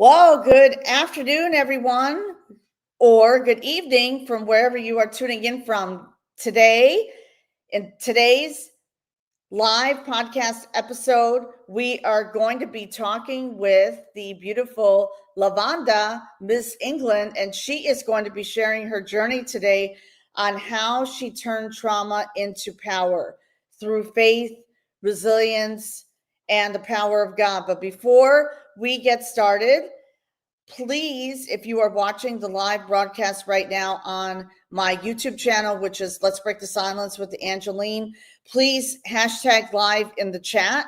Well, good afternoon, everyone, or good evening from wherever you are tuning in from today. In today's live podcast episode, we are going to be talking with the beautiful Lavada, Miss England, and she is going to be sharing her journey today on how she turned trauma into power through faith, resilience, and the power of God. But before we get started, please, if you are watching the live broadcast right now on my YouTube channel, which is Let's Break the Silence with Angeline, please hashtag live in the chat.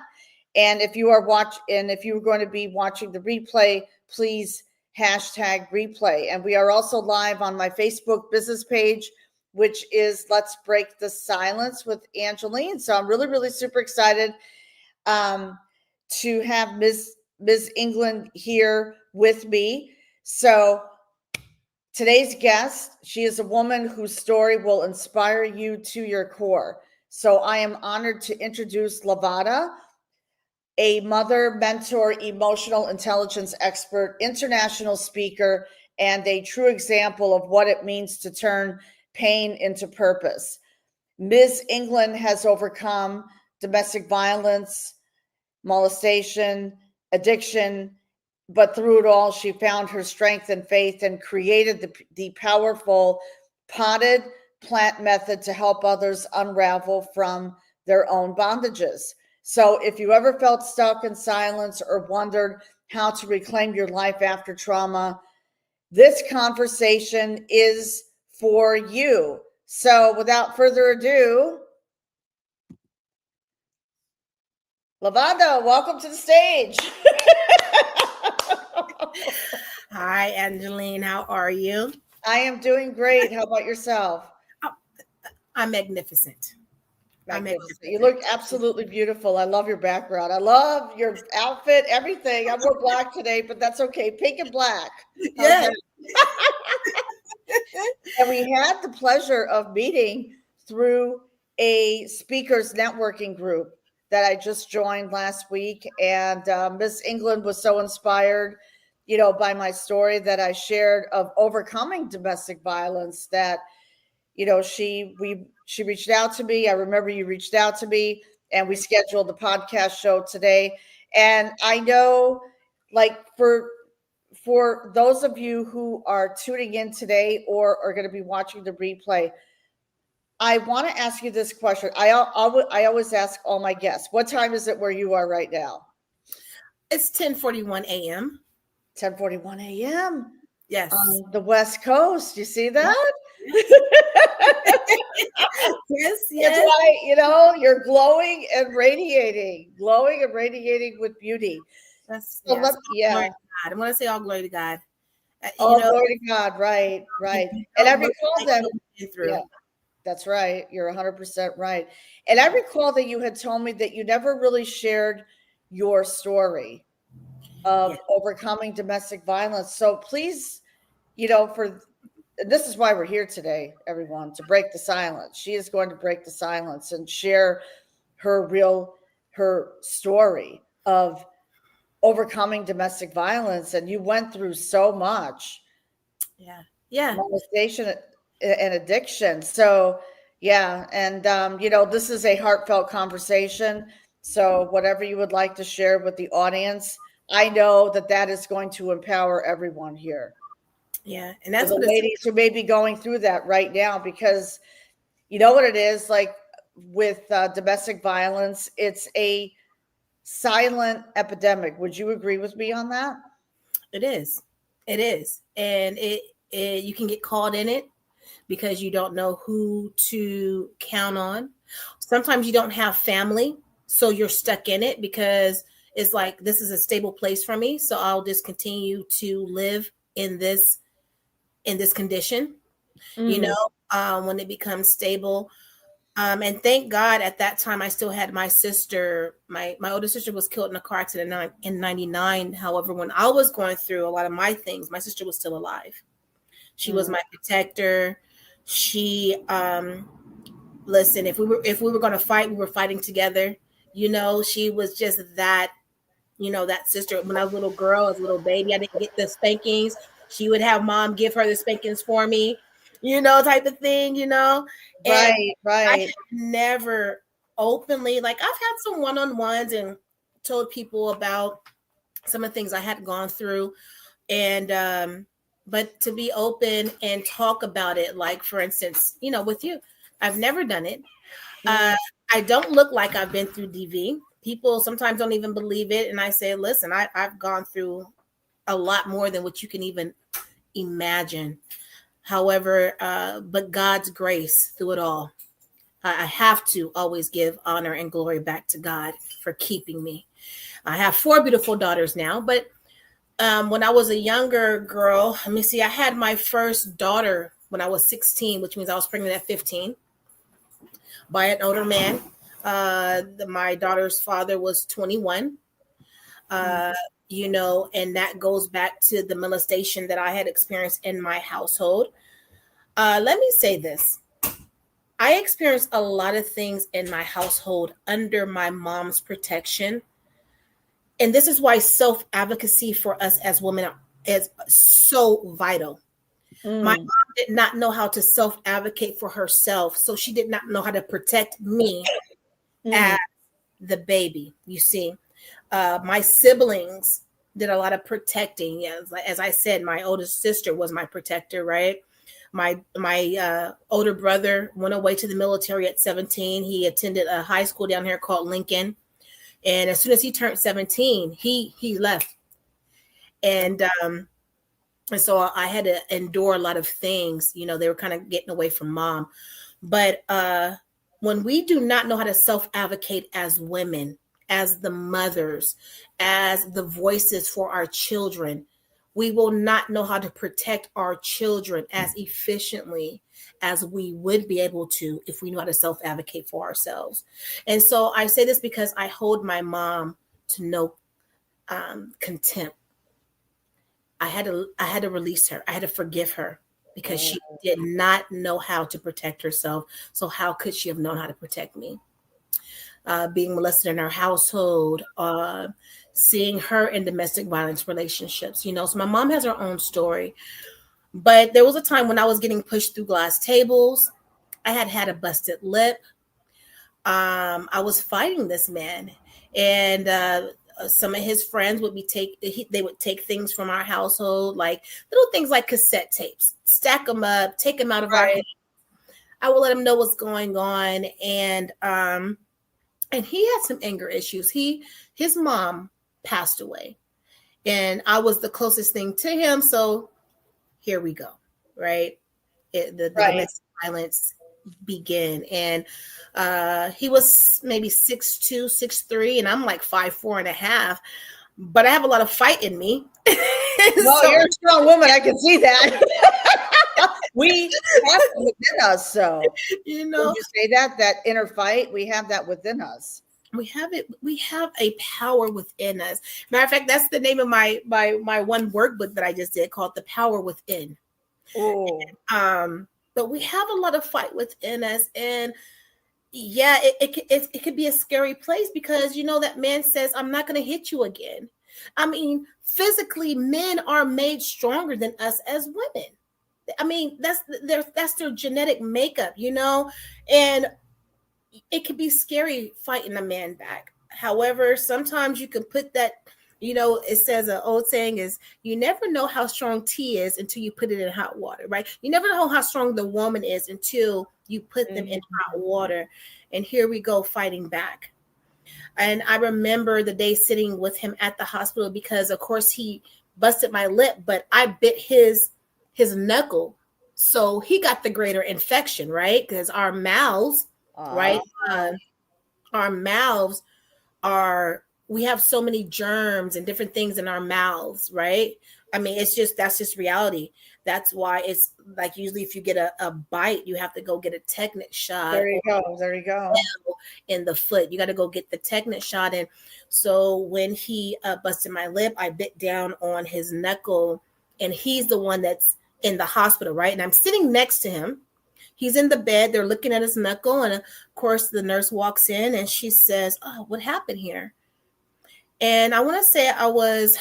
And if you are going to be watching the replay, please hashtag replay. And we are also live on my Facebook business page, which is Let's Break the Silence with Angeline. So I'm really, really super excited to have Ms. England here with me. So today's guest, she is a woman whose story will inspire you to your core. So I am honored to introduce Lavada, a mother, mentor, emotional intelligence expert, international speaker, and a true example of what it means to turn pain into purpose. Ms. England has overcome domestic violence, molestation, addiction, but through it all, she found her strength and faith and created the powerful potted plant method to help others unravel from their own bondages. So if you ever felt stuck in silence or wondered how to reclaim your life after trauma, this conversation is for you. So without further ado, Lavada, welcome to the stage. Hi, Angeline. How are you? I am doing great. How about yourself? I'm magnificent. You look absolutely beautiful. I love your background. I love your outfit, everything. I wore black today, but that's okay. Pink and black. Yeah. And we had the pleasure of meeting through a speakers networking group that I just joined last week. And Miss England was so inspired, by my story that I shared of overcoming domestic violence that, she reached out to me. I remember you reached out to me and we scheduled the podcast show today. And I know, like, for those of you who are tuning in today or are going to be watching the replay, I want to ask you this question. I always ask all my guests, what time is it where you are right now? It's 10:41 a.m. 10:41 a.m. Yes. On the West Coast. You see that? Yes. That's why, you're glowing and radiating with beauty. Yeah. I want to say all glory to God. Glory to God. Right. And I recall that. Yeah, that's right. You're 100% right. And I recall that you had told me that you never really shared your story of overcoming domestic violence. So please, this is why we're here today, everyone, to break the silence. She is going to break the silence and share her story of overcoming domestic violence. And you went through so much. Yeah. Molestation and addiction. So, yeah. And, this is a heartfelt conversation. So whatever you would like to share with the audience, I know that is going to empower everyone here. Yeah. And that's the ladies who may be going through that right now, because you know what it is like with domestic violence. It's a silent epidemic. Would you agree with me on that? It is. And you can get caught in it because you don't know who to count on. Sometimes you don't have family, so you're stuck in it because it's like, this is a stable place for me, so I'll just continue to live in this condition, when it becomes stable. And thank God at that time, I still had my sister. My older sister was killed in a car accident in 99. However, when I was going through a lot of my things, my sister was still alive. She was my protector. She, listen, if we were going to fight, we were fighting together. She was just that, that sister. When I was a little girl, as a little baby, I didn't get the spankings. She would have mom give her the spankings for me, type of thing, and I Right. have never openly, like, I've had some one-on-ones and told people about some of the things I had gone through, and but to be open and talk about it, like, for instance, with you, I've never done it. Mm. I don't look like I've been through DV. People sometimes don't even believe it, and I say, listen, I've gone through a lot more than what you can even imagine. However, but God's grace through it all. I have to always give honor and glory back to God for keeping me. I have 4 beautiful daughters now, but when I was a younger girl, let me see, I had my first daughter when I was 16, which means I was pregnant at 15 by an older man. My daughter's father was 21. And that goes back to the molestation that I had experienced in my household. Let me say this. I experienced a lot of things in my household under my mom's protection. And this is why self-advocacy for us as women is so vital. My mom did not know how to self-advocate for herself, so she did not know how to protect me as the baby. You see, my siblings did a lot of protecting. As I said, my oldest sister was my protector, right? My older brother went away to the military at 17. He attended a high school down here called Lincoln. And as soon as he turned 17, he left. And so I had to endure a lot of things. They were kind of getting away from mom. But when we do not know how to self-advocate as women, as the mothers, as the voices for our children, we will not know how to protect our children as efficiently as we would be able to if we knew how to self-advocate for ourselves. And so I say this because I hold my mom to no contempt. I had to release her. I had to forgive her because she did not know how to protect herself. So how could she have known how to protect me? Being molested in our household, seeing her in domestic violence relationships, so my mom has her own story. But there was a time when I was getting pushed through glass tables. I had a busted lip. I was fighting this man, and some of his friends would they would take things from our household, like little things like cassette tapes, stack them up, take them out of our house. I would let him know what's going on, and he had some anger issues. His mom passed away, and I was the closest thing to him. So here we go, right? The domestic violence began, and he was maybe 6'2", 6'3", and I'm like 5'4.5", but I have a lot of fight in me. Well, so, you're a strong woman. I can see that. We have it within us. So, when you say that inner fight, we have that within us. We have it. We have a power within us. Matter of fact, that's the name of my one workbook that I just did, called The Power Within. Oh. But we have a lot of fight within us, and yeah, it could be a scary place because that man says, "I'm not going to hit you again." I mean, physically, men are made stronger than us as women. I mean, that's their genetic makeup, and it could be scary fighting a man back. However, sometimes you can put that. It says, an old saying is, you never know how strong tea is until you put it in hot water, right? You never know how strong the woman is until you put them in hot water. And here we go, fighting back. And I remember the day sitting with him at the hospital because, of course, he busted my lip, but I bit his knuckle. So he got the greater infection, right? Because our mouths, right? Our mouths we have so many germs and different things in our mouths, right? I mean, that's just reality. That's why it's like, usually if you get a bite, you have to go get a tetanus shot. There you go. In the foot. You got to go get the tetanus shot. And so when he busted my lip, I bit down on his knuckle, and he's the one that's in the hospital, right? And I'm sitting next to him. He's in the bed. They're looking at his knuckle. And of course, the nurse walks in and she says, "Oh, what happened here?" And I want to say I was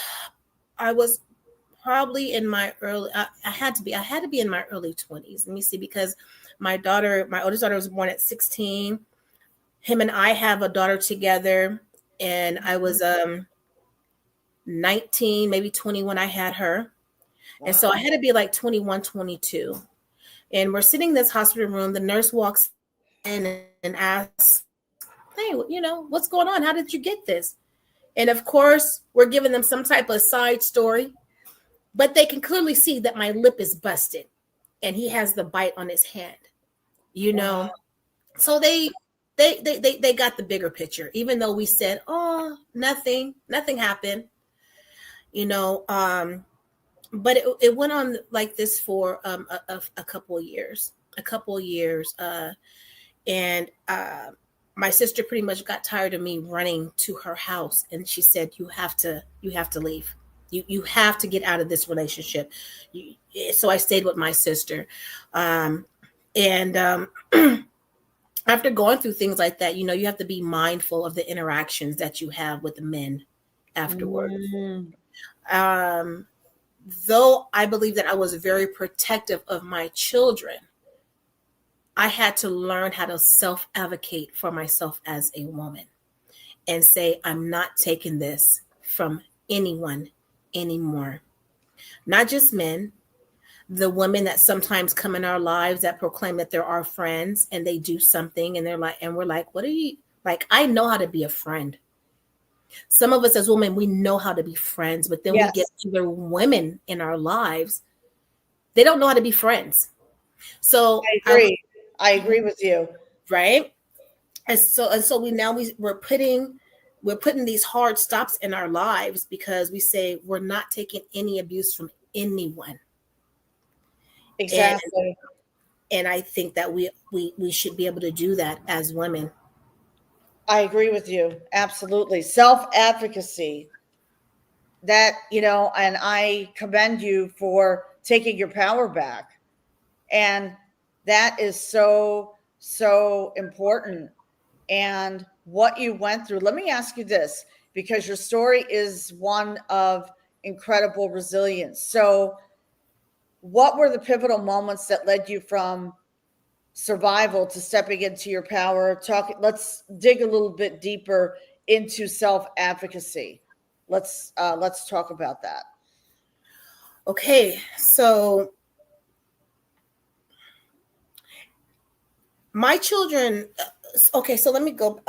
probably in my early, I had to be in my early 20s. Let me see, because my oldest daughter was born at 16. Him and I have a daughter together, and I was 19, maybe 20 when I had her. Wow. And so I had to be like 21, 22. And we're sitting in this hospital room. The nurse walks in and asks, "Hey, what's going on? How did you get this?" And of course, we're giving them some type of side story, but they can clearly see that my lip is busted and he has the bite on his hand, Wow. So they got the bigger picture, even though we said, "Oh, nothing happened," but it went on like this for a couple of years, and my sister pretty much got tired of me running to her house, and she said, you have to leave. You have to get out of this relationship. So I stayed with my sister. And after going through things like that, you have to be mindful of the interactions that you have with the men afterwards. Though I believe that I was very protective of my children, I had to learn how to self-advocate for myself as a woman and say, I'm not taking this from anyone anymore. Not just men, the women that sometimes come in our lives that proclaim that they're our friends, and they do something and we're like, what are you like? I know how to be a friend. Some of us as women, we know how to be friends, but then we get other women in our lives, they don't know how to be friends. So I agree with you. Right. And so we're putting these hard stops in our lives because we say we're not taking any abuse from anyone. Exactly. And I think that we should be able to do that as women. I agree with you. Absolutely. Self-advocacy. That, and I commend you for taking your power back. And that is so, so important. And what you went through, let me ask you this, because your story is one of incredible resilience. So, what were the pivotal moments that led you from survival to stepping into your power? Let's dig a little bit deeper into self-advocacy. Let's talk about that. Okay, so my children, okay, so let me go.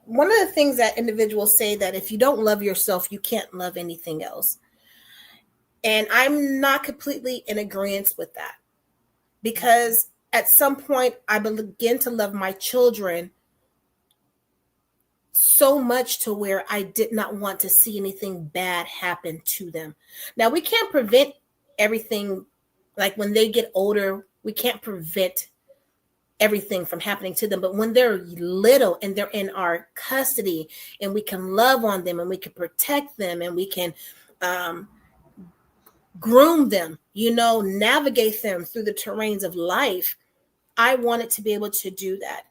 One of the things that individuals say, that if you don't love yourself, you can't love anything else. And I'm not completely in agreement with that, because at some point I began to love my children so much to where I did not want to see anything bad happen to them. Now, we can't prevent everything. Like when they get older, we can't prevent everything from happening to them. But when they're little and they're in our custody, and we can love on them and we can protect them and we can groom them, navigate them through the terrains of life, I wanted to be able to do that.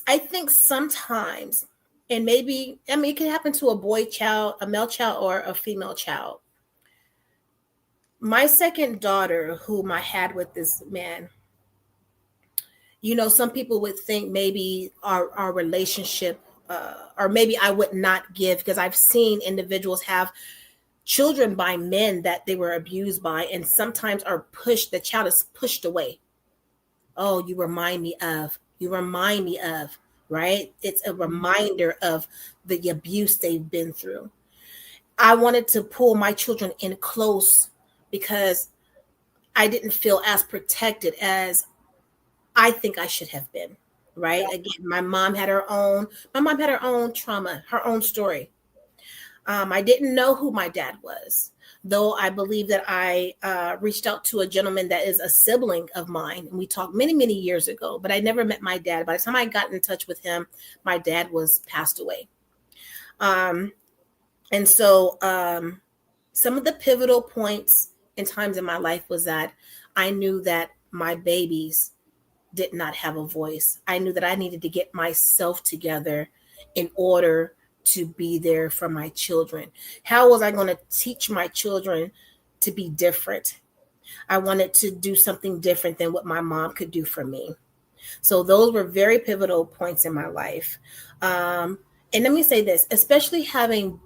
I think sometimes, and maybe, it can happen to a boy child, a male child, or a female child. My second daughter, whom I had with this man, some people would think maybe our relationship, or maybe I would not give, because I've seen individuals have children by men that they were abused by, and sometimes the child is pushed away. Oh, you remind me of, right? It's a reminder of the abuse they've been through. I wanted to pull my children in close because I didn't feel as protected as I think I should have been, right? Yeah. Again, my mom had her own trauma, her own story. I didn't know who my dad was, though I believe that I reached out to a gentleman that is a sibling of mine. And we talked many, many years ago, but I never met my dad. By the time I got in touch with him, my dad was passed away. And so some of the pivotal points and times in my life was that I knew that my babies did not have a voice. I knew that I needed to get myself together in order to be there for my children. How was I going to teach my children to be different? I wanted to do something different than what my mom could do for me. So those were very pivotal points in my life. And let me say this, especially having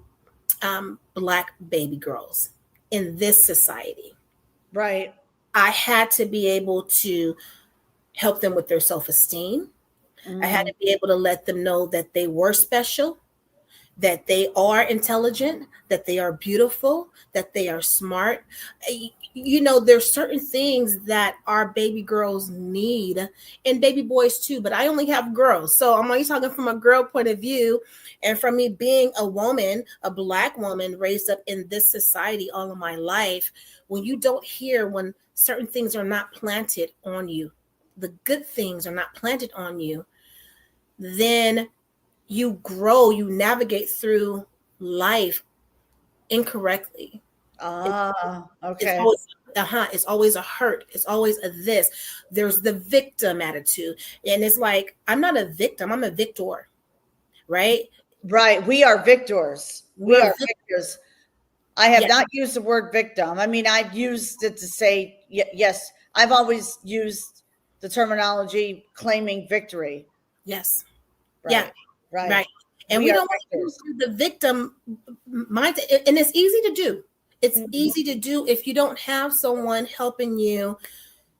Black baby girls in this society. Right. I had to be able to help them with their self-esteem. I had to be able to let them know that they were special, that they are intelligent, that they are beautiful, that they are smart. You know, there's certain things that our baby girls need, and baby boys too, but I only have girls. So I'm only talking from a girl point of view. And from me being a woman, a Black woman raised up in this society all of my life, when you don't hear when certain things are not planted on you, the good things are not planted on you, then you grow, you navigate through life incorrectly. Okay. It's always a hurt. It's always a this. There's the victim attitude. And it's like, I'm not a victim, I'm a victor, right? Right. We are victors. We are victors. I have not used the word victim. I mean, I've used it to say, yes, I've always used the terminology claiming victory. Yes. Right. Yeah. Right. And we don't want to do the victim mindset. And it's easy to do. It's easy to do if you don't have someone helping you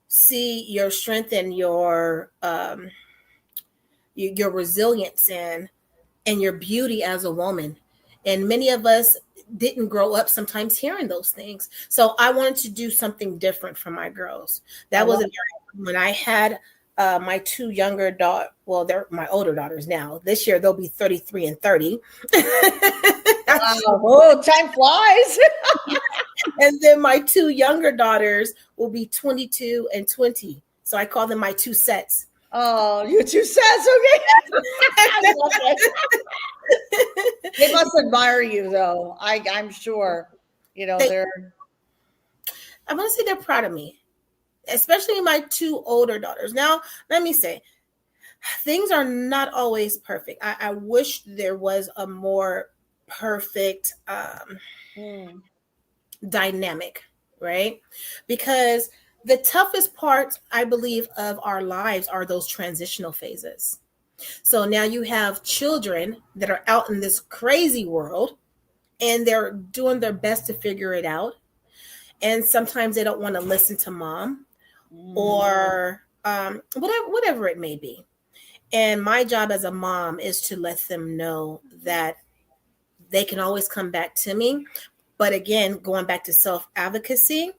see your strength and your resilience and your beauty as a woman. And many of us didn't grow up sometimes hearing those things. So I wanted to do something different for my girls. That was when I had my two younger daughters. Well, they're my older daughters now. This year they'll be 33 and 30. Oh, time flies. And then my two younger daughters will be 22 and 20. So I call them my two sets. Oh, you two sets, okay. I love it. They must admire you, though. I'm sure. You know, I want to say they're proud of me, especially my two older daughters. Now, let me say, things are not always perfect. I wish there was a more perfect dynamic, right? Because the toughest part, I believe, of our lives are those transitional phases. So now you have children that are out in this crazy world and they're doing their best to figure it out. And sometimes they don't want to listen to mom or whatever it may be. And my job as a mom is to let them know that they can always come back to me. But again, going back to self-advocacy,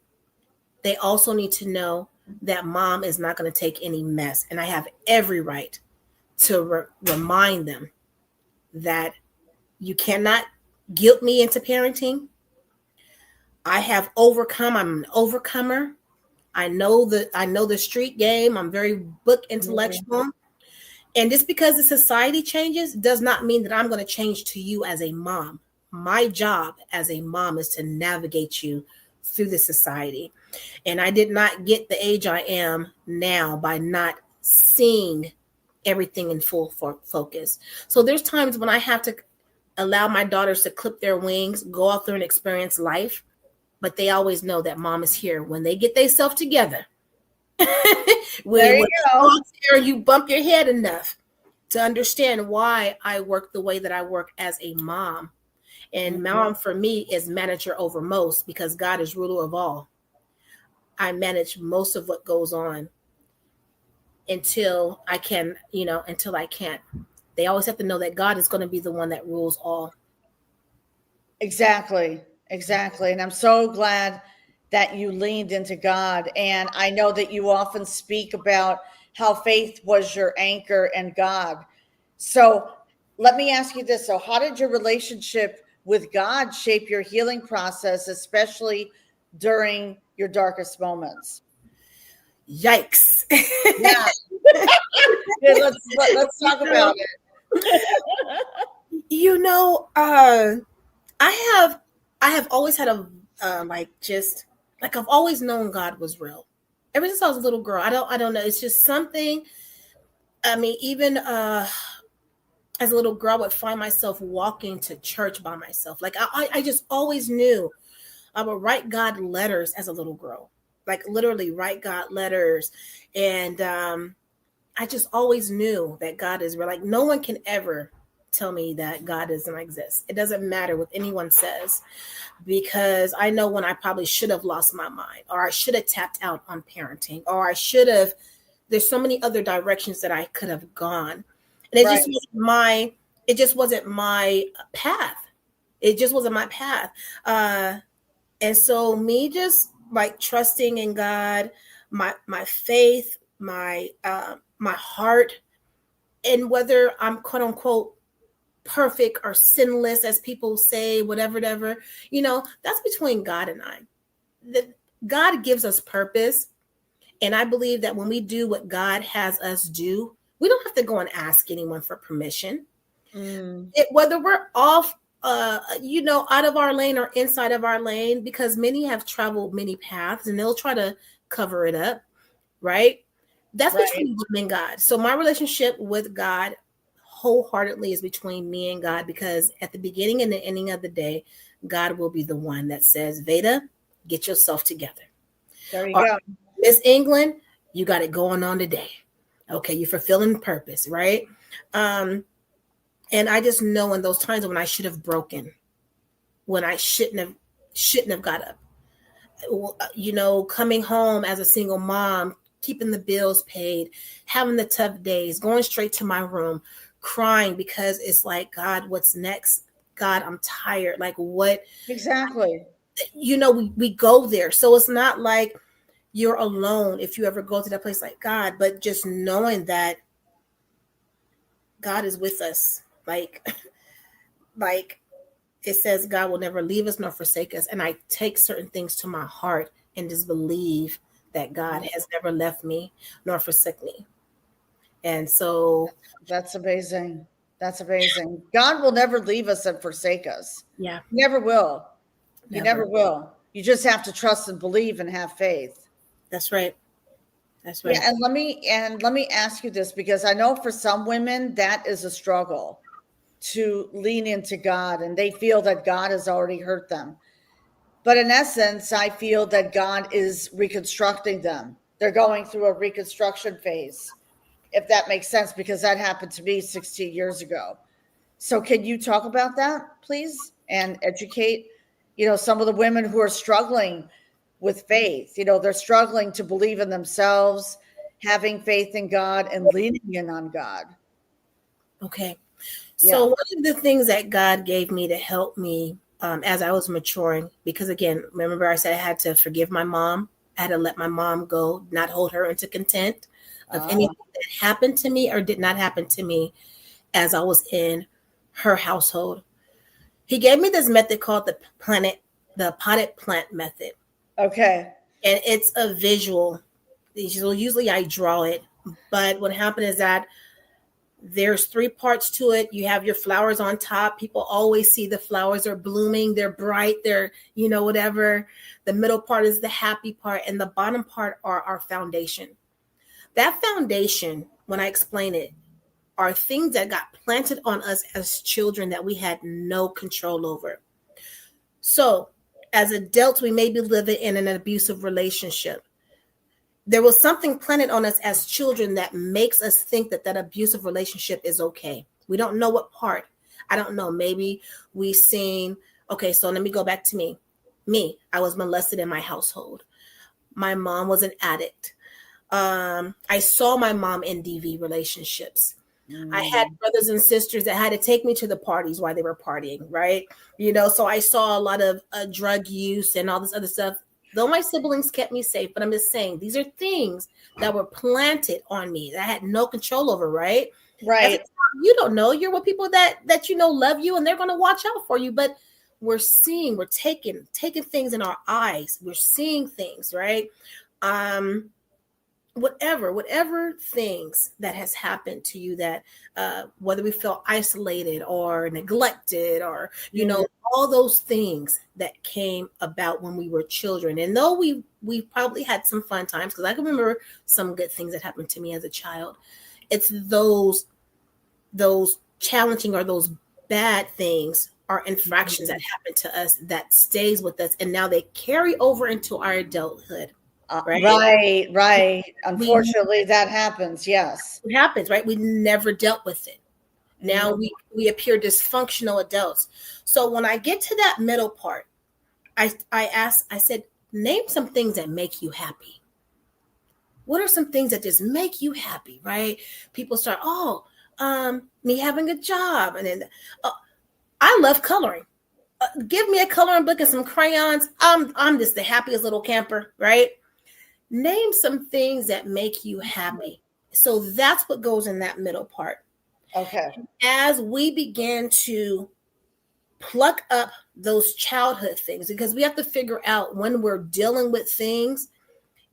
they also need to know that mom is not going to take any mess. And I have every right to remind them that you cannot guilt me into parenting. I have overcome. I'm an overcomer. I know the street game. I'm very book intellectual. And just because the society changes does not mean that I'm going to change to you as a mom. My job as a mom is to navigate you through the society. And I did not get the age I am now by not seeing everything in full focus. So there's times when I have to allow my daughters to clip their wings, go out there and experience life. But they always know that mom is here when they get themselves together. There you go. You bump your head enough to understand why I work the way that I work as a mom. And mom for me is manager over most because God is ruler of all. I manage most of what goes on until I can, until I can't. They always have to know that God is going to be the one that rules all. Exactly. And I'm so glad that you leaned into God. And I know that you often speak about how faith was your anchor and God. So let me ask you this. So how did your relationship with God shape your healing process, especially during your darkest moments? Yikes. Yeah. Let's talk about it. I have always had I've always known God was real. Ever since I was a little girl, I don't know. It's just something. I mean, even as a little girl, I would find myself walking to church by myself. Like I just always knew I would write God letters as a little girl, like literally write God letters. And I just always knew that God is real. Like no one can ever tell me that God doesn't exist. It doesn't matter what anyone says, because I know when I probably should have lost my mind, or I should have tapped out on parenting, or I should have, there's so many other directions that I could have gone. And it just wasn't my path. It just wasn't my path. And so me just like trusting in God, my faith, my heart, and whether I'm quote unquote perfect or sinless, as people say, whatever, that's between God and I. God gives us purpose. And I believe that when we do what God has us do, we don't have to go and ask anyone for permission. Whether we're off, out of our lane or inside of our lane, because many have traveled many paths and they'll try to cover it up, right? That's between them and God. So my relationship with God wholeheartedly is between me and God, because at the beginning and the ending of the day, God will be the one that says, Veda, get yourself together. There you go. Miss England, you got it going on today. Okay, you're fulfilling purpose, right? And I just know in those times when I should have broken, when I shouldn't have got up, coming home as a single mom, keeping the bills paid, having the tough days, going straight to my room, crying because it's like, God, what's next? God, I'm tired. Like what? Exactly. We go there. So it's not like you're alone if you ever go to that place like God, but just knowing that God is with us. Like it says, God will never leave us nor forsake us. And I take certain things to my heart and just believe that God has never left me nor forsaken me. And so that's amazing. That's amazing. God will never leave us and forsake us. Yeah. He never will. He never will. You just have to trust and believe and have faith. That's right. That's right. Yeah, and let me ask you this, because I know for some women that is a struggle to lean into God, and they feel that God has already hurt them. But in essence, I feel that God is reconstructing them. They're going through a reconstruction phase, if that makes sense, because that happened to me 16 years ago. So can you talk about that, please, and educate, some of the women who are struggling with faith? They're struggling to believe in themselves, having faith in God, and leaning in on God. Okay. So one of the things that God gave me to help me as I was maturing, because again, remember I said I had to forgive my mom. I had to let my mom go, not hold her into contempt of anything that happened to me or did not happen to me as I was in her household. He gave me this method called the potted plant method. Okay. And it's a visual. Usually I draw it, but what happened is that there's 3 parts to it. You have your flowers on top. People always see the flowers are blooming. They're bright. They're, whatever. The middle part is the happy part. And the bottom part are our foundation. That foundation, when I explain it, are things that got planted on us as children that we had no control over. So as adults, we may be living in an abusive relationship. There was something planted on us as children that makes us think that abusive relationship is okay. We don't know what part. I don't know. Maybe we seen, okay, so let me go back to me. I was molested in my household. My mom was an addict. I saw my mom in DV relationships. I had brothers and sisters that had to take me to the parties while they were partying, right? So I saw a lot of drug use and all this other stuff. Though my siblings kept me safe, but I'm just saying these are things that were planted on me that I had no control over, right? Right. You don't know. You're with people that love you and they're going to watch out for you. But we're taking things in our eyes. We're seeing things, right? Whatever things that has happened to you that whether we felt isolated or neglected or all those things that came about when we were children. And though we probably had some fun times, because I can remember some good things that happened to me as a child, it's those challenging or those bad things are infractions that happen to us that stays with us, and now they carry over into our adulthood. Right? Right. We Unfortunately, that happens. Yes. It happens, right? We never dealt with it. Now Mm. we appear dysfunctional adults. So when I get to that middle part, I said, name some things that make you happy. What are some things that just make you happy, right? People start, me having a job, and then I love coloring. Give me a coloring book and some crayons. I'm just the happiest little camper, right? Name some things that make you happy. So that's what goes in that middle part. Okay. As we begin to pluck up those childhood things, because we have to figure out when we're dealing with things,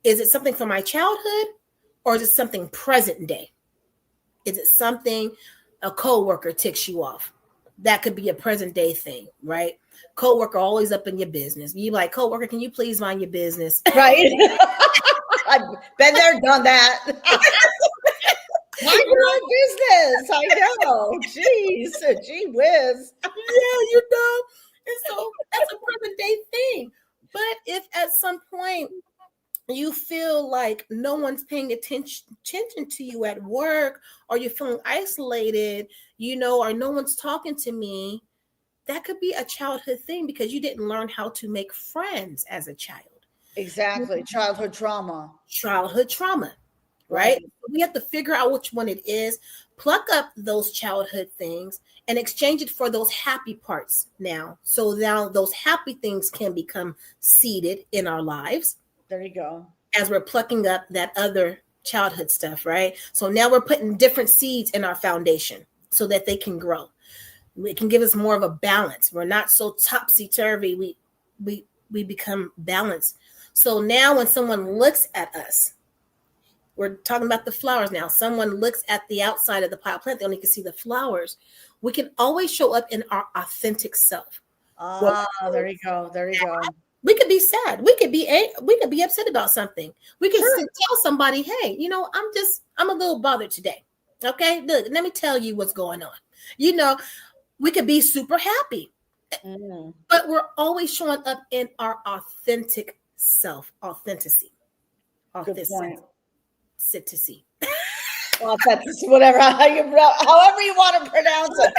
is it something from my childhood or is it something present day? Is it something a coworker ticks you off? That could be a present day thing, right? Coworker always up in your business. You like, coworker, can you please mind your business? Right. I've been there, done that. Mind your business. I know. Jeez. Gee whiz. Yeah, and so that's a present day thing. But if at some point you feel like no one's paying attention to you at work, or you're feeling isolated, or no one's talking to me, that could be a childhood thing because you didn't learn how to make friends as a child. Exactly. Childhood trauma. Childhood trauma, right? We have to figure out which one it is, pluck up those childhood things and exchange it for those happy parts now. So now those happy things can become seeded in our lives. There you go. As we're plucking up that other childhood stuff, right? So now we're putting different seeds in our foundation so that they can grow. It can give us more of a balance. We're not so topsy-turvy. We become balanced. So now when someone looks at us, we're talking about the flowers now. Someone looks at the outside of the plant, they only can see the flowers. We can always show up in our authentic self. There you go. There you go. We could be sad. We could be upset about something. We can tell somebody, hey, I'm a little bothered today. Okay, look, let me tell you what's going on. We could be super happy, but we're always showing up in our authentic self, authenticity. Good point. Authenticity. Whatever, however you want to pronounce it.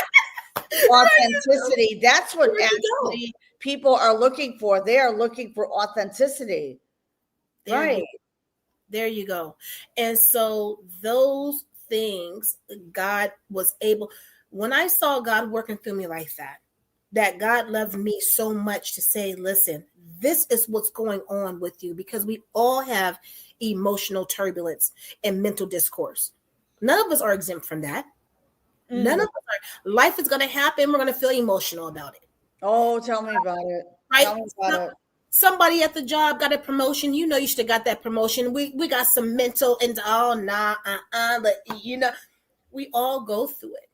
Authenticity. That's what actually people are looking for. They are looking for authenticity. Right. There you go. And so those things, God was able, when I saw God working through me like that God loved me so much to say, listen, this is what's going on with you, because we all have emotional turbulence and mental discourse. None of us are exempt from that. None of us are. Life is going to happen. We're going to feel emotional about it. Oh, tell me about it. Right? Tell me about it. Somebody at the job got a promotion. You should have got that promotion. We got some mental and but we all go through it.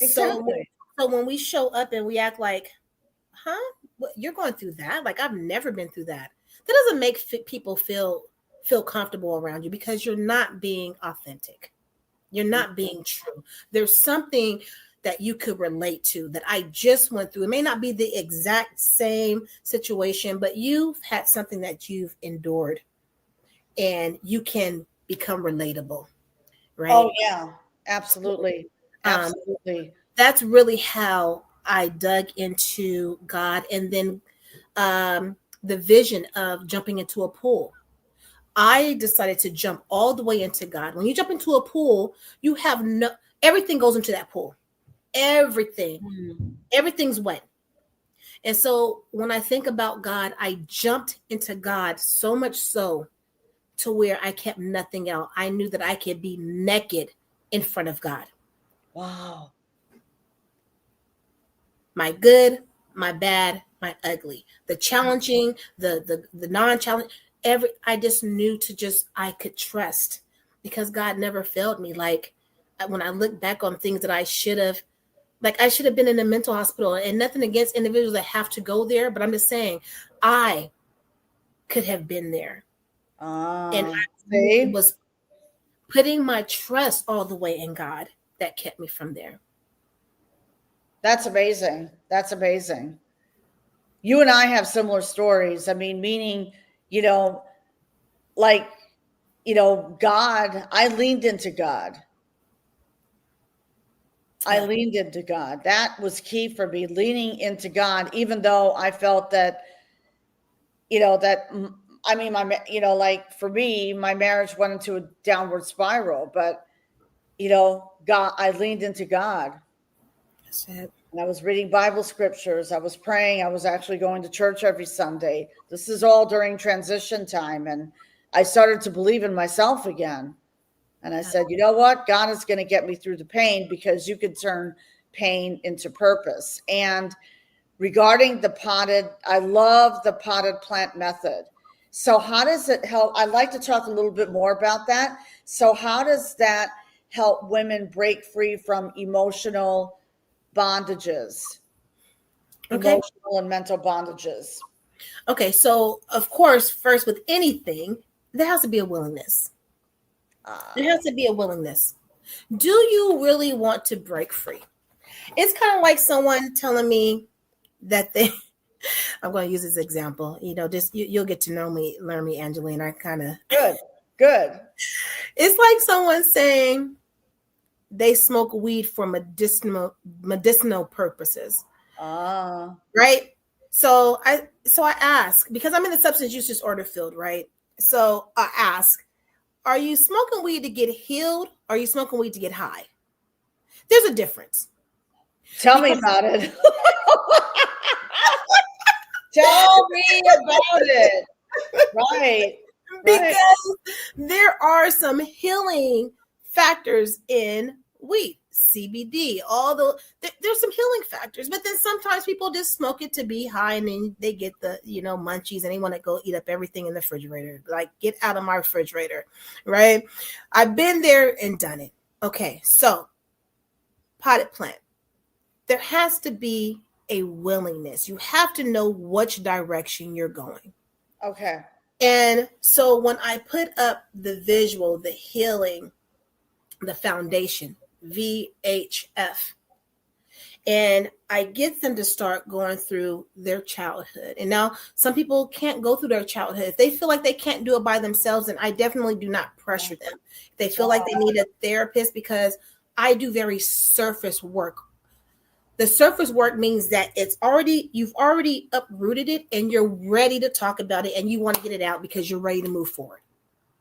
Exactly. So when we show up and we act like, what, you're going through that? Like, I've never been through that. That doesn't make people feel comfortable around you, because you're not being authentic. You're not being true. There's something that you could relate to that I just went through. It may not be the exact same situation, but you've had something that you've endured and you can become relatable, right? Oh, yeah, absolutely. Absolutely. That's really how I dug into God. And then the vision of jumping into a pool. I decided to jump all the way into God. When you jump into a pool, you have everything goes into that pool. Everything's wet. And so when I think about God, I jumped into God so much so to where I kept nothing out. I knew that I could be naked in front of God. Wow. My good, my bad, my ugly, the challenging, the non-challenging, I just knew I could trust, because God never failed me. Like, when I look back on things that I should have been in a mental hospital, and nothing against individuals that have to go there, but I'm just saying I could have been there. And it was putting my trust all the way in God that kept me from there. That's amazing. That's amazing. You and I have similar stories. I mean, meaning, you know, like, God, I leaned into God. I Yeah. leaned into God. That was key for me, leaning into God, even though I felt that, that, I mean, like for me, my marriage went into a downward spiral, but, God, I leaned into God. That's it. And I was reading Bible scriptures. I was praying. I was actually going to church every Sunday. This is all during transition time. And I started to believe in myself again. And I said, you know what? God is going to get me through the pain, because you can turn pain into purpose. And regarding I love the potted plant method. So, how does it help? I'd like to talk a little bit more about that. So, how does that help women break free from emotional bondages, Okay. emotional and mental bondages? Okay. So, of course, first with anything, there has to be a willingness. There has to be a willingness. Do you really want to break free? It's kind of like someone telling me that they, I'm going to use this example, just you'll get to learn me, Angeline. I kind of, Good. it's like someone saying they smoke weed for medicinal purposes. Right. So I ask, because I'm in the substance use disorder field, right? So I ask, are you smoking weed to get healed? Or are you smoking weed to get high? There's a difference. Tell me about it. Tell me about it. Right. Because there are some healing factors in weed, CBD, there's some healing factors, but then sometimes people just smoke it to be high, and then they get the, munchies, and they want to go eat up everything in the refrigerator. Like, get out of my refrigerator, right? I've been there and done it. Okay, so potted plant. There has to be a willingness. You have to know which direction you're going. Okay. And so when I put up the visual, the healing, the foundation, VHF, and I get them to start going through their childhood. And now some people can't go through their childhood. If they feel like they can't do it by themselves, and I definitely do not pressure them. If they feel like they need a therapist, because I do very surface work. The surface work means that you've already uprooted it, and you're ready to talk about it, and you want to get it out because you're ready to move forward.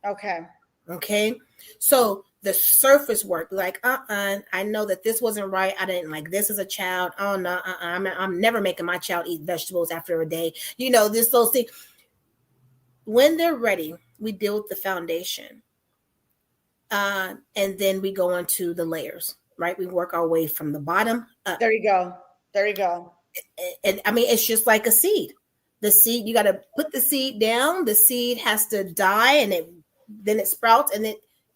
Okay. So the surface work, like, I know that this wasn't right. I didn't like this as a child. Oh no, I'm never making my child eat vegetables after a day. Those things. When they're ready, we deal with the foundation. And then we go into the layers, right? We work our way from the bottom up. There you go. And I mean, it's just like a seed. The seed, you got to put the seed down. The seed has to die, and then it sprouts, and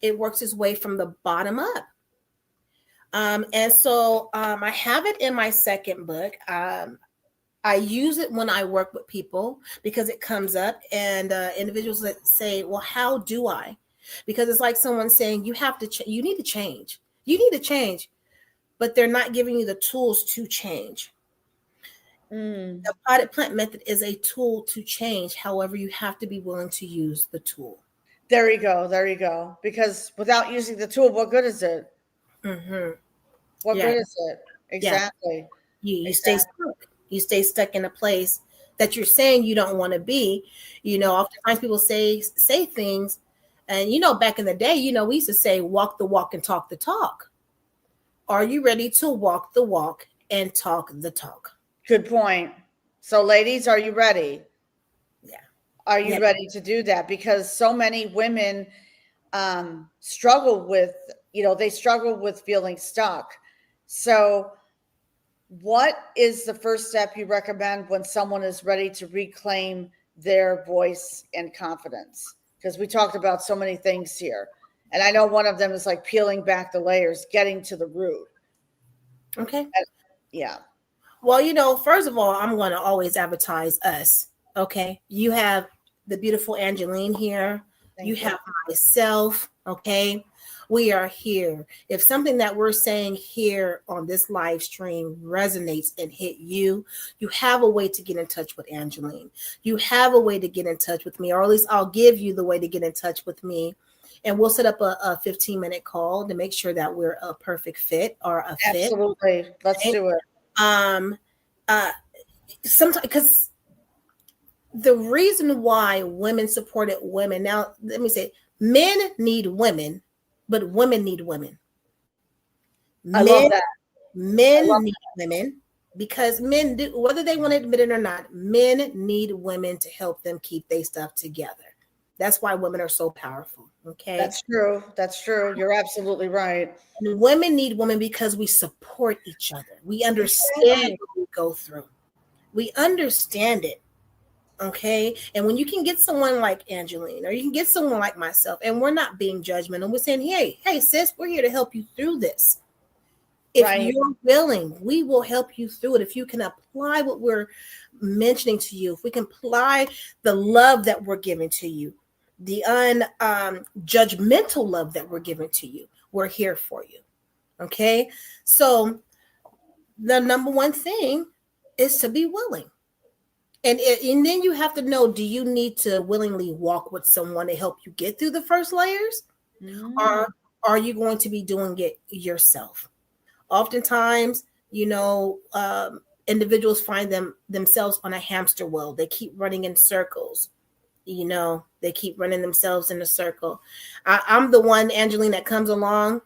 it works its way from the bottom up. And so I have it in my second book. I use it when I work with people, because it comes up, and individuals that say, well, how do I? Because it's like someone saying, you need to change. You need to change, but they're not giving you the tools to change. The potted plant method is a tool to change. However, you have to be willing to use the tool. There you go. Because without using the tool, what good is it? Mm-hmm. What good is it? Exactly. You stay stuck. You stay stuck in a place that you're saying you don't want to be. Oftentimes people say things, and back in the day, we used to say, walk the walk and talk the talk. Are you ready to walk the walk and talk the talk? Good point. So, ladies, are you ready? Yeah. Are you ready to do that? Because so many women struggle with feeling stuck. So, what is the first step you recommend when someone is ready to reclaim their voice and confidence? Because we talked about so many things here. And I know one of them is like peeling back the layers, getting to the root. Okay. Yeah. Well, first of all, I'm going to always advertise us. Okay. You have the beautiful Angeline here. You have myself. Okay. We are here. If something that we're saying here on this live stream resonates and hit you, you have a way to get in touch with Angeline. You have a way to get in touch with me, or at least I'll give you the way to get in touch with me. And we'll set up a 15-minute call to make sure that we're a perfect fit or a fit. Absolutely. Let's do it. Sometimes, because the reason why women supported women, now let me say, men need women, but women need women. I love that. Men need women because men do, whether they want to admit it or not, men need women to help them keep their stuff together. That's why women are so powerful. Okay. That's true. That's true. You're absolutely right. And women need women because we support each other. We understand what we go through. We understand it. Okay. And when you can get someone like Angeline, or you can get someone like myself, and we're not being judgmental, we're saying, hey, sis, we're here to help you through this. If you're willing, we will help you through it. If you can apply what we're mentioning to you, if we can apply the love that we're giving to you, the judgmental love that we're giving to you, we're here for you. Okay. So the number one thing is to be willing. And then you have to know, do you need to willingly walk with someone to help you get through the first layers? Or are you going to be doing it yourself? Oftentimes, individuals find themselves on a hamster wheel. They keep running in circles. They keep running themselves in a circle. I'm the one, Angeline, that comes along.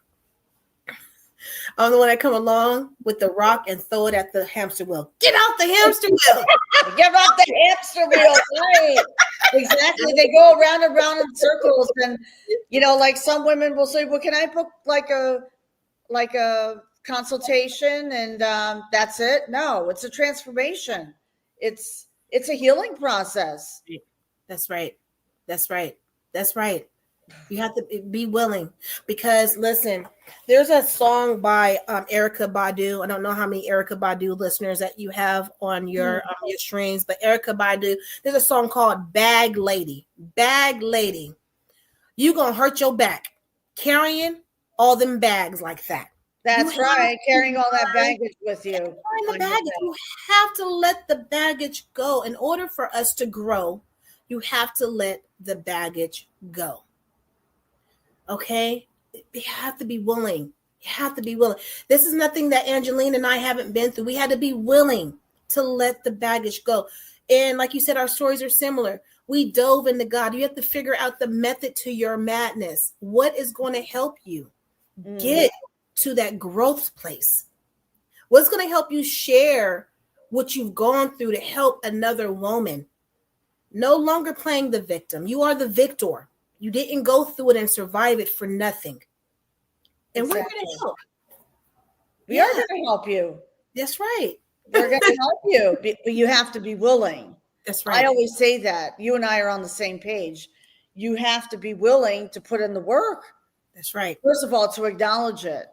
I'm the one that come along with the rock and throw it at the hamster wheel. Get out the hamster wheel. Get off the hamster wheel. Right. Exactly. They go around and around in circles. And, like some women will say, well, can I book like a consultation? And that's it. No, it's a transformation. It's a healing process. That's right. That's right. That's right. You have to be willing, because listen, there's a song by Erykah Badu. I don't know how many Erykah Badu listeners that you have on your streams, but Erykah Badu, there's a song called Bag Lady. Bag Lady. You gonna hurt your back carrying all them bags like that. That's right. Carrying all that baggage with you. The baggage. You have to let the baggage go. In order for us to grow, you have to let the baggage go. Okay, you have to be willing. You have to be willing. This is nothing that Angeline and I haven't been through. We had to be willing to let the baggage go. And like you said, our stories are similar. We dove into God. You have to figure out the method to your madness. What is going to help you get to that growth place? What's going to help you share what you've gone through to help another woman? No longer playing the victim. You are the victor. You didn't go through it and survive it for nothing. And we're going to help. We are going to help you. That's right. We're going to help you, but you have to be willing. That's right. I always say that. You and I are on the same page. You have to be willing to put in the work. That's right. First of all, to acknowledge it.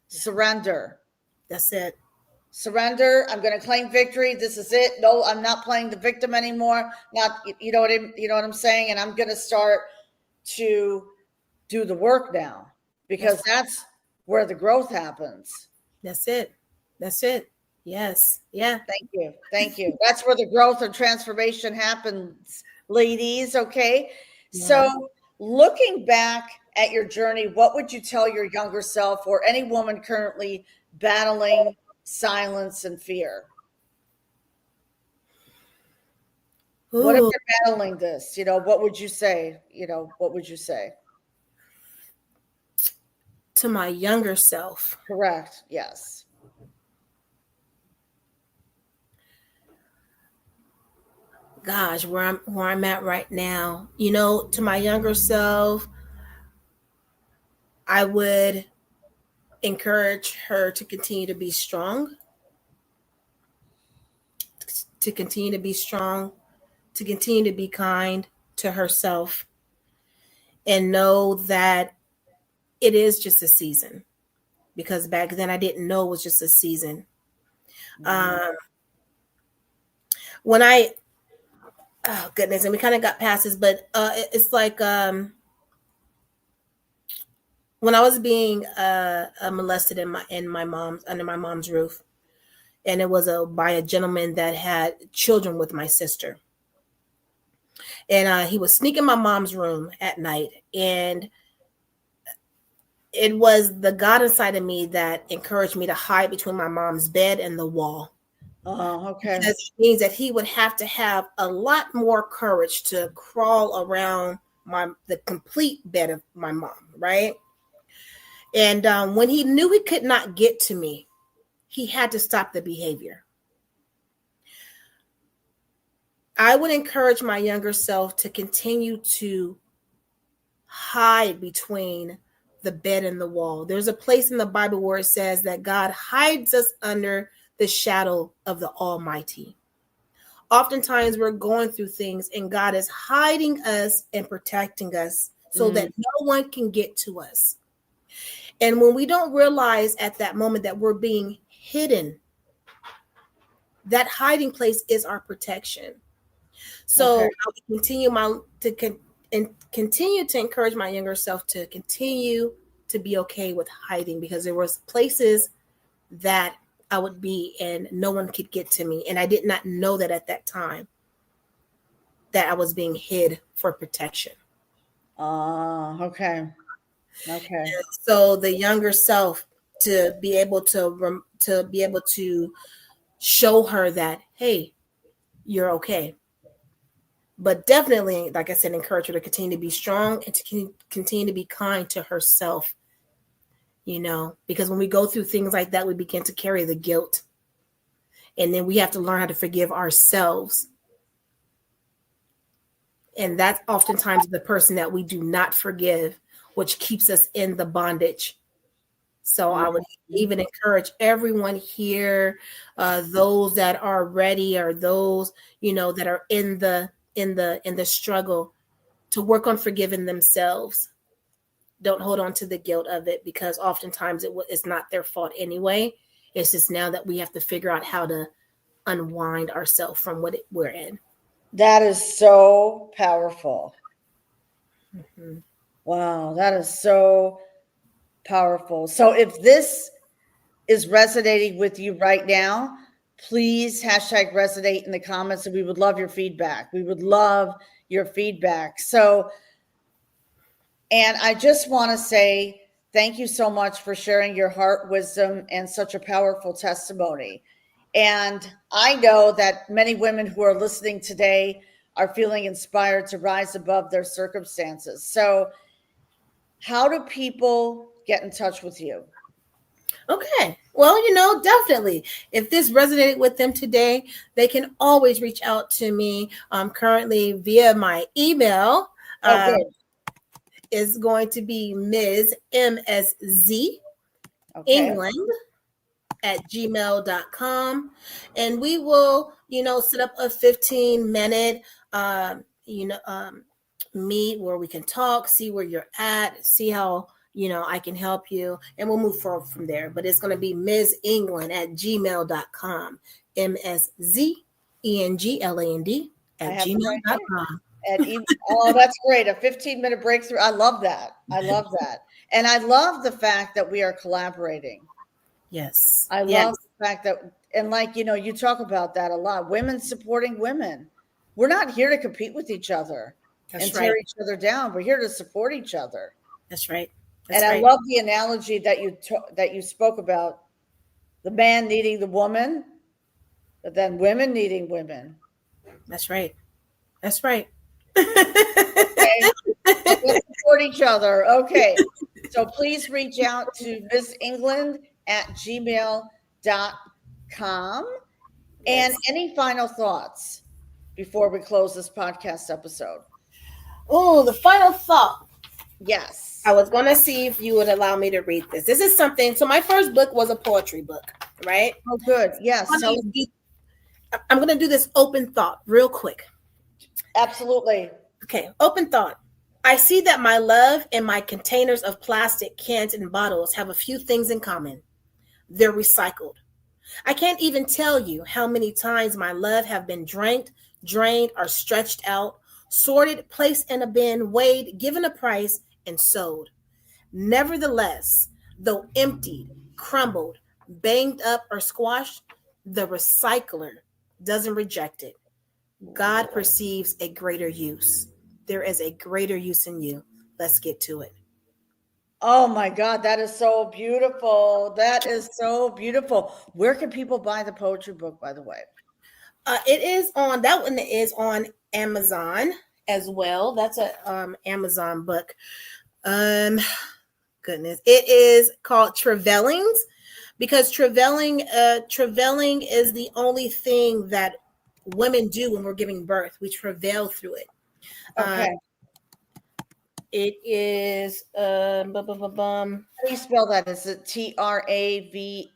Surrender. That's it. Surrender. I'm going to claim victory. This is it. No, I'm not playing the victim anymore. Not, you know what I'm saying? And I'm going to start to do the work now, because that's where the growth happens. That's it. That's it. Yes. Yeah. Thank you. Thank you. That's where the growth and transformation happens, ladies. Okay. Yeah. So looking back at your journey, what would you tell your younger self, or any woman currently battling silence and fear? Ooh. What if you're battling this? What would you say? What would you say? To my younger self. Correct. Yes. Gosh, where I'm at right now, to my younger self, I would encourage her to continue to be strong, to continue to be kind to herself, and know that it is just a season, because back then I didn't know it was just a season. When oh goodness, and we kind of got past this, but it's like when I was being molested in my mom's under my mom's roof, and it was by a gentleman that had children with my sister, and he was sneaking my mom's room at night, and it was the God inside of me that encouraged me to hide between my mom's bed and the wall. Oh, okay. Because it means that he would have to have a lot more courage to crawl around the complete bed of my mom, right? And when he knew he could not get to me, he had to stop the behavior. I would encourage my younger self to continue to hide between the bed and the wall. There's a place in the Bible where it says that God hides us under the shadow of the Almighty. Oftentimes we're going through things and God is hiding us and protecting us so that no one can get to us. And when we don't realize at that moment that we're being hidden, that hiding place is our protection. So I would continue to encourage my younger self to continue to be okay with hiding, because there was places that I would be and no one could get to me. And I did not know that at that time that I was being hid for protection. Okay. And so the younger self, to be able to show her that, hey, you're okay. But definitely, like I said, encourage her to continue to be strong and to continue to be kind to herself, because when we go through things like that, we begin to carry the guilt. And then we have to learn how to forgive ourselves. And that's oftentimes the person that we do not forgive, which keeps us in the bondage. So I would even encourage everyone here, those that are ready, or those, that are in the struggle, to work on forgiving themselves. Don't hold on to the guilt of it, because oftentimes it's not their fault anyway. It's just now that we have to figure out how to unwind ourselves from what we're in. That is so powerful. Mm-hmm. Wow, that is so powerful. So if this is resonating with you right now, please #resonate in the comments, and we would love your feedback. We would love your feedback. So, and I just want to say thank you so much for sharing your heart, wisdom, and such a powerful testimony. And I know that many women who are listening today are feeling inspired to rise above their circumstances. So how do people get in touch with you? Okay. Well, definitely. If this resonated with them today, they can always reach out to me currently via my email. Is going to be Ms. MSZ England at gmail.com. And we will, set up a 15-minute, meet where we can talk, see where you're at, see how, I can help you, and we'll move forward from there. But it's going to be Ms. England at gmail.com, MSZENGLAND at gmail.com. Oh, that's great. A 15-minute breakthrough. I love that. And I love the fact that we are collaborating. Yes. I love the fact that, and you talk about that a lot. Women supporting women. We're not here to compete with each other and tear each other down. We're here to support each other. That's right. I love the analogy that you spoke about, the man needing the woman, but then women needing women. That's right. Okay. Let's support each other. Okay. So please reach out to Ms. England at gmail.com. And any final thoughts before we close this podcast episode? Oh, the final thought. Yes. I was going to see if you would allow me to read this. This is something. So my first book was a poetry book, right? Oh, good. Yes. I'm going to do this open thought real quick. Absolutely. Okay. Open thought. I see that my love and my containers of plastic cans and bottles have a few things in common. They're recycled. I can't even tell you how many times my love have been drained, or stretched out, sorted, placed in a bin, weighed, given a price, and sold. Nevertheless, though emptied, crumbled, banged up, or squashed, the recycler doesn't reject it. God perceives a greater use. There is a greater use in you. Let's get to it. Oh my God, that is so beautiful. That is so beautiful. Where can people buy the poetry book, by the way? It is on, that one is on Amazon as well. That's a Amazon book. Goodness, it is called Travailings, because travailing is the only thing that women do when we're giving birth. We travail through it. Okay. It is How do you spell that? Is it Travailing?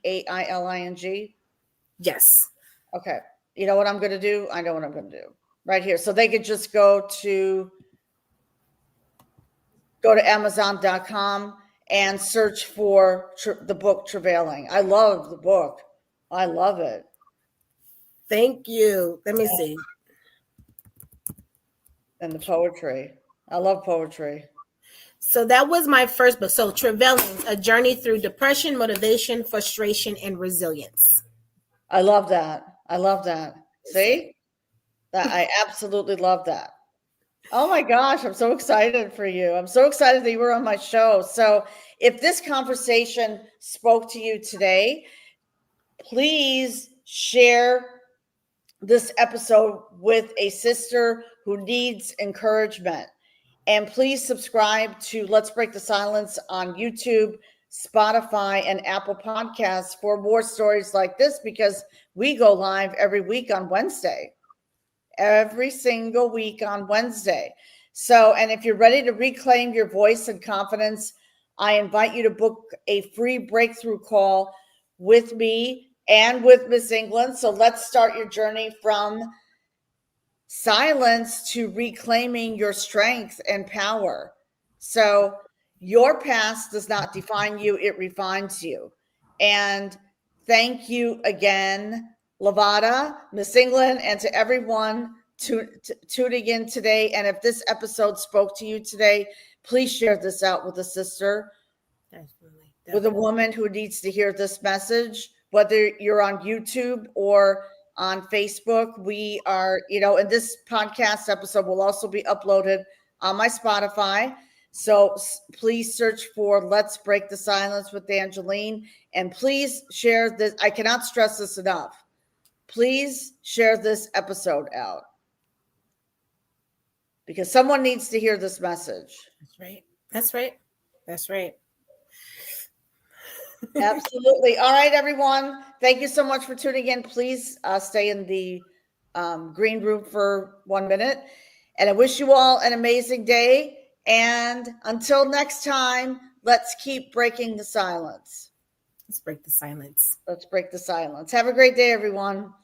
yes. Okay. You know what I'm going to do? I know what I'm going to do right here. So they could just go to Amazon.com and search for the book Travailing. I love the book. I love it. Thank you. Let me see. And the poetry. I love poetry. So that was my first book. So Travailing, A Journey Through Depression, Motivation, Frustration, and Resilience. I love that. I love that. See? That I absolutely love that. Oh my gosh, I'm so excited for you. I'm so excited that you were on my show. So, if this conversation spoke to you today, please share this episode with a sister who needs encouragement. And please subscribe to Let's Break the Silence on YouTube, Spotify, and Apple Podcasts for more stories like this, because we go live every week on Wednesday. Every single week on Wednesday. So, and if you're ready to reclaim your voice and confidence, I invite you to book a free breakthrough call with me and with Miss England. So let's start your journey from silence to reclaiming your strength and power. So your past does not define you, it refines you. And thank you again, Lavada, Miss England, and to everyone tuning in today. And if this episode spoke to you today, please share this out with a sister, Definitely. with a woman who needs to hear this message, whether you're on YouTube or on Facebook. We are, and this podcast episode will also be uploaded on my Spotify. So please search for Let's Break the Silence with Angeline. And please share this. I cannot stress this enough. Please share this episode out, because someone needs to hear this message. That's right. That's right. That's right. Absolutely. All right, everyone. Thank you so much for tuning in. Please stay in the green room for 1 minute. And I wish you all an amazing day. And until next time, let's keep breaking the silence. Let's break the silence. Let's break the silence. Have a great day, everyone.